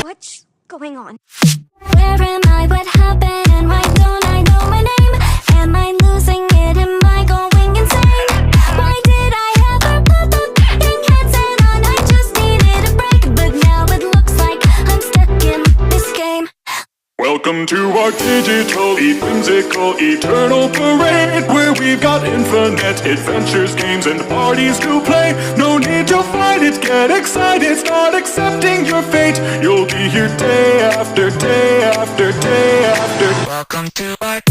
What's going on? Where am I? What happened? And why don't I know my name? Am I losing it? Am I going insane? Why did I ever put the f***ing headset on? I just needed a break, but now it looks like I'm stuck in this game. Welcome to our digital, whimsical, eternal parade, where we've got infinite adventures, games, and parties to play. No need to fight it, get excited, start accepting your fate. You'll be here day after day after day after. Welcome to our